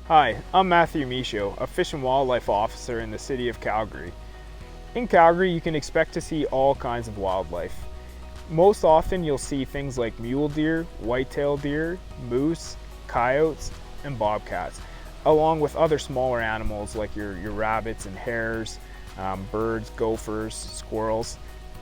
Hi, I'm Matthew Michaud, a Fish and Wildlife Officer in the City of Calgary. In Calgary, you can expect to see all kinds of wildlife. Most often, you'll see things like mule deer, white-tailed deer, moose, coyotes, and bobcats, along with other smaller animals like your rabbits and hares, birds, gophers, squirrels.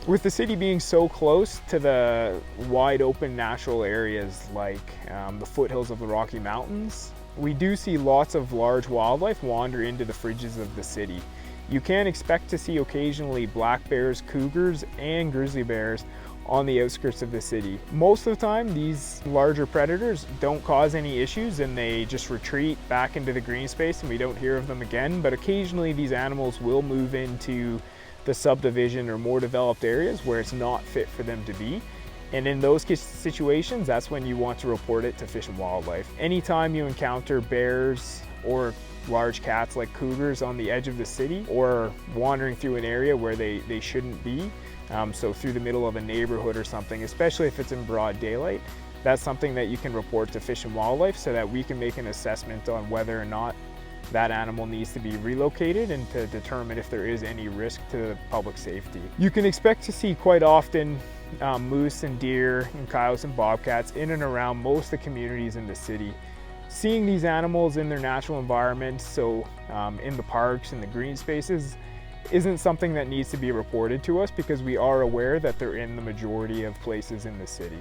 With the city being so close to the wide open natural areas like the foothills of the Rocky Mountains, we do see lots of large wildlife wander into the fringes of the city. You can expect to see occasionally black bears, cougars, and grizzly bears on the outskirts of the city. Most of the time, these larger predators don't cause any issues and they just retreat back into the green space and we don't hear of them again, but occasionally these animals will move into the subdivision or more developed areas where it's not fit for them to be. And in those situations, that's when you want to report it to Fish and Wildlife. Anytime you encounter bears or large cats like cougars on the edge of the city or wandering through an area where they shouldn't be, so through the middle of a neighborhood or something, especially if it's in broad daylight, that's something that you can report to Fish and Wildlife so that we can make an assessment on whether or not that animal needs to be relocated and to determine if there is any risk to public safety. You can expect to see quite often moose and deer and coyotes and bobcats in and around most of the communities in the city. Seeing these animals in their natural environment, so in the parks and the green spaces, isn't something that needs to be reported to us because we are aware that they're in the majority of places in the city.